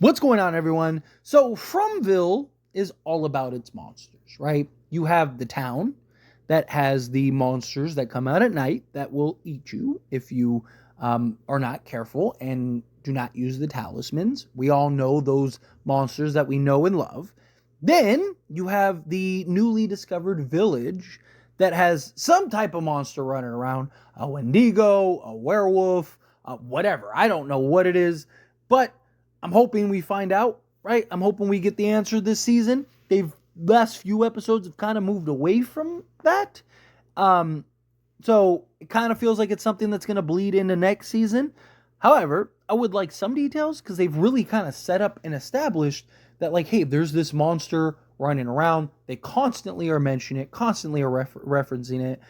What's going on, everyone? So, FROMVILLE is all about its monsters, right? You have the town that has the monsters that come out at night that will eat you if you are not careful and do not use the talismans. We all know those monsters that we know and love. Then you have the newly discovered village that has some type of monster running around, a Wendigo, a werewolf, whatever. I don't know what it is, but I'm hoping we find out, right? I'm hoping we get the answer this season. Last few episodes have kind of moved away from that. So it kind of feels like it's something that's going to bleed into next season. However, I would like some details because they've really kind of set up and established that, like, hey, there's this monster running around. They constantly are mentioning it, constantly are referencing it.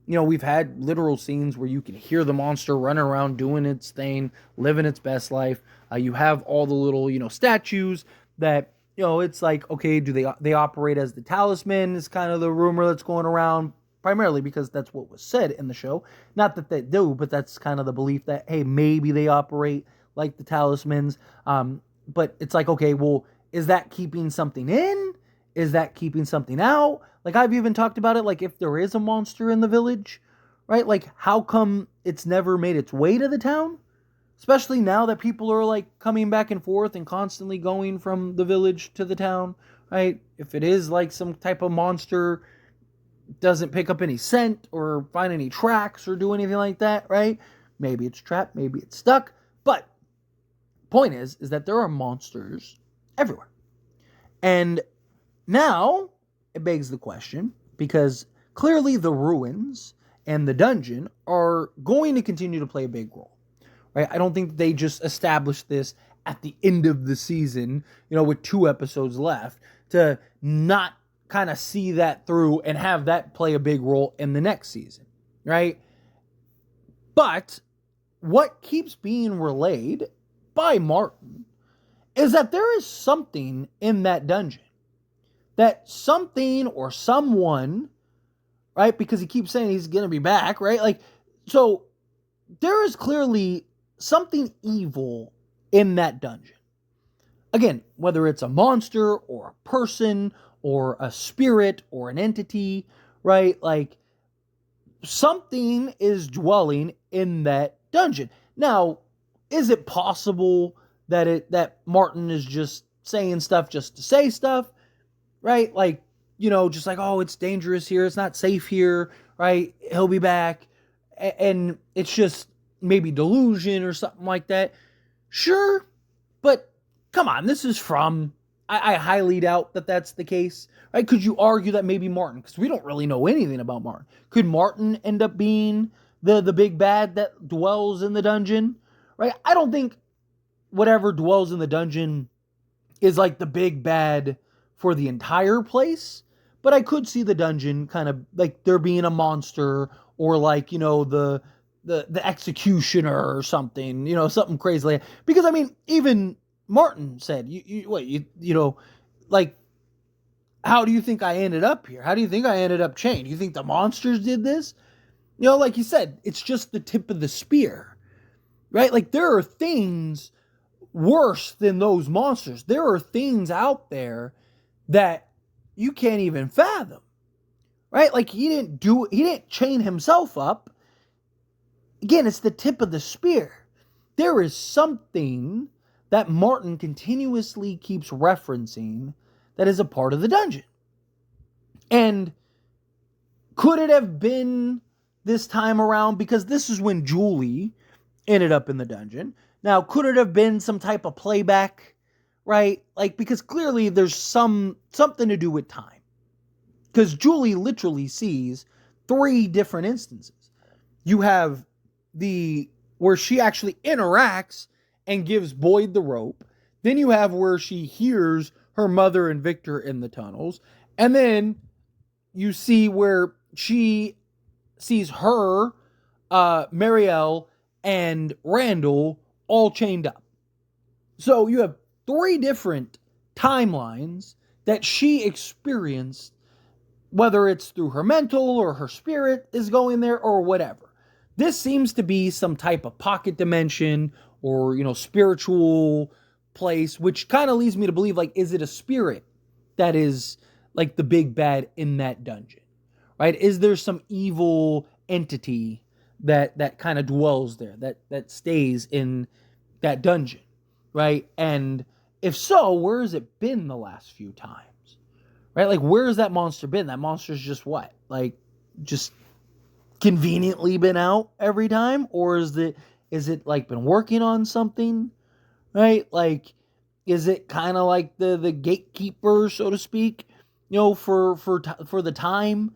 We've had literal scenes where you can hear the monster running around doing its thing, living its best life. You have all the little, statues that, it's like, okay, do they operate as the talisman is kind of the rumor that's going around, primarily because that's what was said in the show. Not that they do, but that's kind of the belief that, hey, maybe they operate like the talismans. But it's like, okay, well, is that keeping something in? Is that keeping something out? Like, I've even talked about it, like, if there is a monster in the village, right? Like, how come it's never made its way to the town? Especially now that people are, like, coming back and forth and constantly going from the village to the town, right? If it is, like, some type of monster, doesn't pick up any scent or find any tracks or do anything like that, right? Maybe it's trapped, maybe it's stuck. But point is that there are monsters everywhere. And now it begs the question, because clearly the ruins and the dungeon are going to continue to play a big role, right? I don't think they just established this at the end of the season, with 2 episodes left, to not kind of see that through and have that play a big role in the next season, right? But what keeps being relayed by Martin is that there is something in that dungeon. That something or someone, right? Because he keeps saying he's going to be back, right? Like, so there is clearly something evil in that dungeon. Again, whether it's a monster or a person or a spirit or an entity, right? Like, something is dwelling in that dungeon. Now, is it possible that Martin is just saying stuff just to say stuff? Right? Like, just like, oh, it's dangerous here. It's not safe here, right? He'll be back. And it's just maybe delusion or something like that. Sure. But come on, this is from, I highly doubt that that's the case, right? Could you argue that maybe Martin, because we don't really know anything about Martin. Could Martin end up being the big bad that dwells in the dungeon, right? I don't think whatever dwells in the dungeon is like the big bad for the entire place, but I could see the dungeon kind of like there being a monster or like, the executioner or something, something crazy like that. Because I mean, even Martin said, like, how do you think I ended up here? How do you think I ended up chained? You think the monsters did this? Like you said, it's just the tip of the spear, right? Like, there are things worse than those monsters. There are things out there that you can't even fathom, right? Like, he didn't chain himself up. Again, it's the tip of the spear. There is something that Martin continuously keeps referencing that is a part of the dungeon. And could it have been this time around? Because this is when Julie ended up in the dungeon. Now, could it have been some type of playback, right? Like, because clearly there's something to do with time. Because Julie literally sees 3 different instances. You have where she actually interacts and gives Boyd the rope. Then you have where she hears her mother and Victor in the tunnels. And then you see where she sees her, Marielle, and Randall all chained up. So you have 3 different timelines that she experienced, whether it's through her mental or her spirit is going there or whatever. This seems to be some type of pocket dimension or, spiritual place, which kind of leads me to believe, like, is it a spirit that is like the big bad in that dungeon, right? Is there some evil entity that kind of dwells there, that stays in that dungeon, right? And if so, where has it been the last few times, right? Like, where has that monster been? That monster's just what? Like, just conveniently been out every time? Or is it like been working on something, right? Like, is it kind of like the gatekeeper, so to speak, for the time,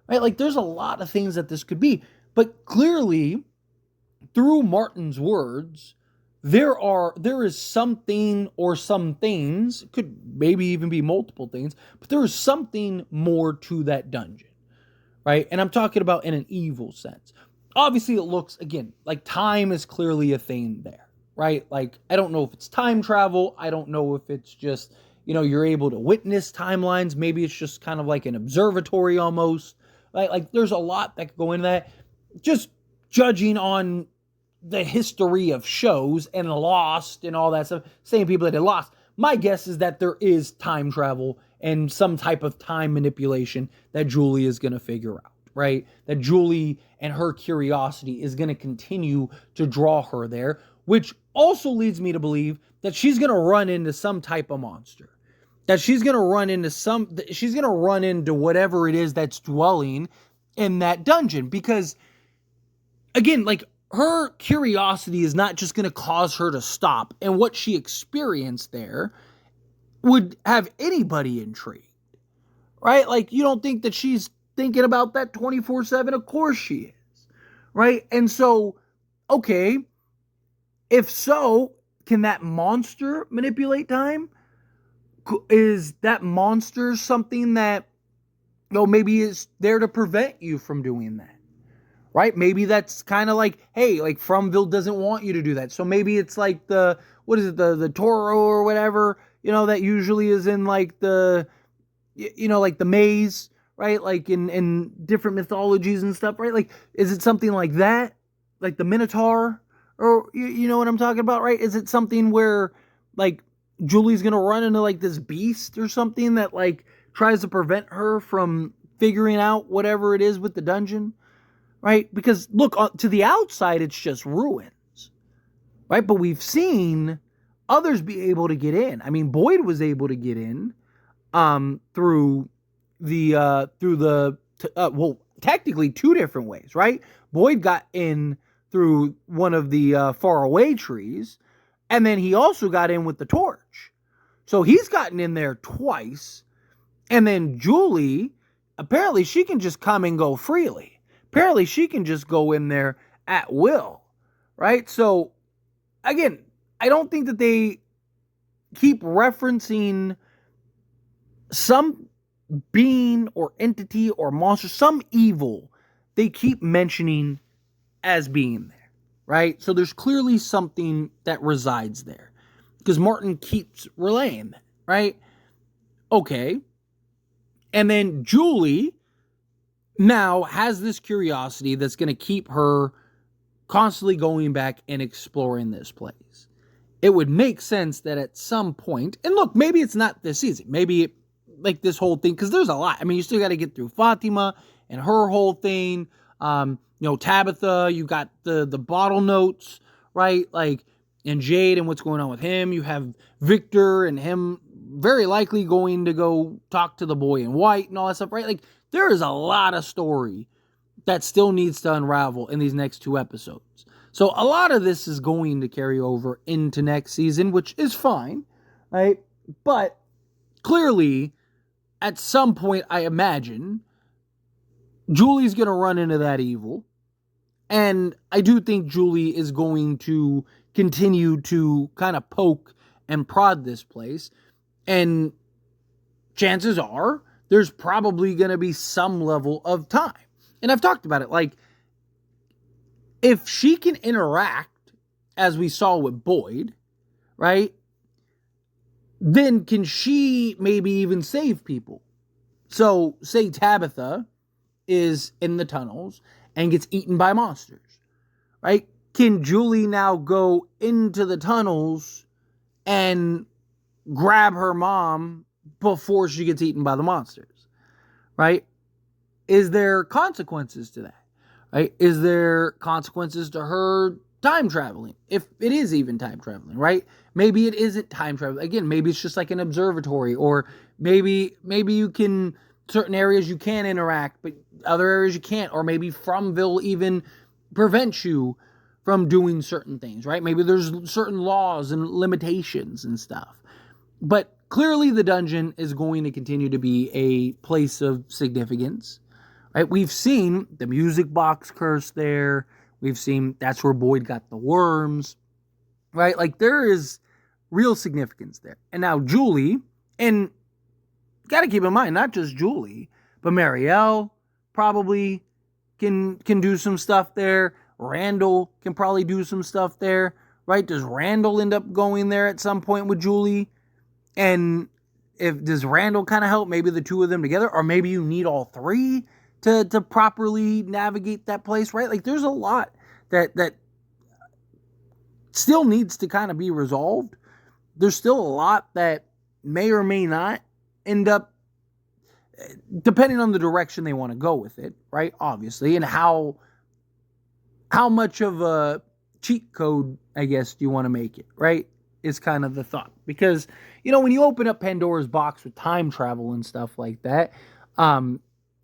right? Like, there's a lot of things that this could be, but clearly, through Martin's words, there is something or some things, could maybe even be multiple things, but there is something more to that dungeon, right? And I'm talking about in an evil sense. Obviously, it looks, again, like time is clearly a thing there, right? Like, I don't know if it's time travel. I don't know if it's just, you're able to witness timelines. Maybe it's just kind of like an observatory almost. Like there's a lot that could go into that. Just judging on the history of shows and Lost and all that stuff, same people that did Lost, my guess is that there is time travel and some type of time manipulation that Julie is going to figure out, right? That Julie and her curiosity is going to continue to draw her there, which also leads me to believe that she's going to run into some type of monster. That she's going to run into whatever it is that's dwelling in that dungeon. Because, again, like, her curiosity is not just going to cause her to stop. And what she experienced there would have anybody intrigued, right? Like, you don't think that she's thinking about that 24/7? Of course she is, right? And so, okay, if so, can that monster manipulate time? Is that monster something that, maybe is there to prevent you from doing that? Right? Maybe that's kind of like, hey, like FROMVILLE doesn't want you to do that. So maybe it's like the Toro or whatever, that usually is in like the, like the maze, right? Like in different mythologies and stuff, right? Like, is it something like that? Like the Minotaur? Or, you know what I'm talking about, right? Is it something where, like, Julie's going to run into like this beast or something that like tries to prevent her from figuring out whatever it is with the dungeon? Right? Because, look, to the outside, it's just ruins. Right? But we've seen others be able to get in. I mean, Boyd was able to get in technically two different ways, right? Boyd got in through one of the faraway trees, and then he also got in with the torch. So he's gotten in there twice. And then Julie, apparently she can just come and go freely. Apparently, she can just go in there at will, right? So, again, I don't think that they keep referencing some being or entity or monster, some evil they keep mentioning as being there, right? So there's clearly something that resides there because Martin keeps relaying that, right? Okay. And then Julie now has this curiosity that's going to keep her constantly going back and exploring this place. It would make sense that at some point, and look, maybe it's not this season, maybe like this whole thing, because there's a lot. I mean, you still got to get through Fatima and her whole thing. Tabitha, you got the bottle notes, right? Like, and Jade and what's going on with him. You have Victor and him very likely going to go talk to the boy in white and all that stuff, right? Like, there is a lot of story that still needs to unravel in these next two episodes. So a lot of this is going to carry over into next season, which is fine, right? But clearly, at some point, I imagine, Julie's going to run into that evil. And I do think Julie is going to continue to kind of poke and prod this place. And chances are, there's probably going to be some level of time. And I've talked about it. Like, if she can interact, as we saw with Boyd, right? Then can she maybe even save people? So, say Tabitha is in the tunnels and gets eaten by monsters, right? Can Julie now go into the tunnels and grab her mom before she gets eaten by the monsters, right? Is there consequences to that, right? Is there consequences to her time traveling, if it is even time traveling, right? Maybe it isn't time travel. Again, maybe it's just like an observatory, or maybe you can, certain areas you can interact, but other areas you can't, or maybe FROMVILLE even prevents you from doing certain things, right? Maybe there's certain laws and limitations and stuff. But clearly the dungeon is going to continue to be a place of significance, right? We've seen the music box curse there. We've seen that's where Boyd got the worms, right? Like, there is real significance there. And now Julie, and got to keep in mind, not just Julie, but Marielle probably can do some stuff there. Randall can probably do some stuff there, right? Does Randall end up going there at some point with Julie? And does Randall kind of help maybe the two of them together? Or maybe you need all three to properly navigate that place, right? Like, there's a lot that still needs to kind of be resolved. There's still a lot that may or may not end up, depending on the direction they want to go with it, right? Obviously, and how much of a cheat code, I guess, do you want to make it, right? Is kind of the thought. Because, when you open up Pandora's box with time travel and stuff like that,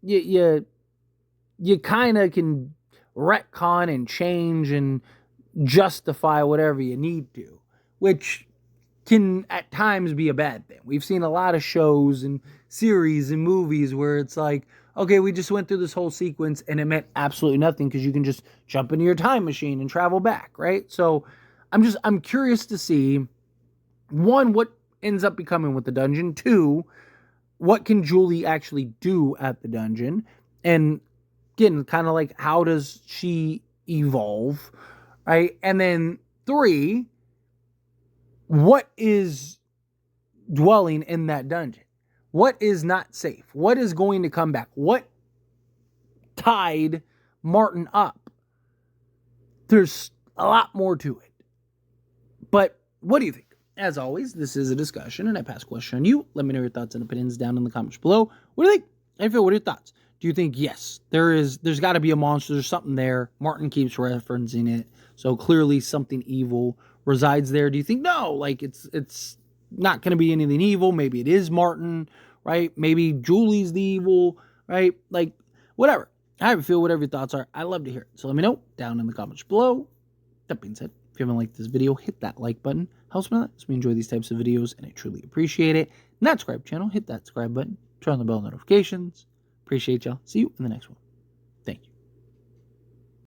you kind of can retcon and change and justify whatever you need to, which can at times be a bad thing. We've seen a lot of shows and series and movies where it's like, okay, we just went through this whole sequence and it meant absolutely nothing because you can just jump into your time machine and travel back, right? So I'm curious to see, one, what ends up becoming with the dungeon. Two, what can Julie actually do at the dungeon? And again, kind of like, how does she evolve, right? And then three, what is dwelling in that dungeon? What is not safe? What is going to come back? What tied Martin up? There's a lot more to it. But what do you think? As always, this is a discussion, and I pass question on you. Let me know your thoughts and opinions down in the comments below. What do you think? I feel, what are your thoughts? Do you think, yes, there's got to be a monster, there's something there? Martin keeps referencing it, so clearly something evil resides there. Do you think, no, like, it's not going to be anything evil? Maybe it is Martin, right? Maybe Julie's the evil, right? Like, whatever. I feel, whatever your thoughts are, I love to hear it. So let me know down in the comments below. That being said, if you haven't liked this video, hit that like button. Helps me a lot. So we enjoy these types of videos, and I truly appreciate it. Not subscribe channel, hit that subscribe button. Turn on the bell notifications. Appreciate y'all. See you in the next one.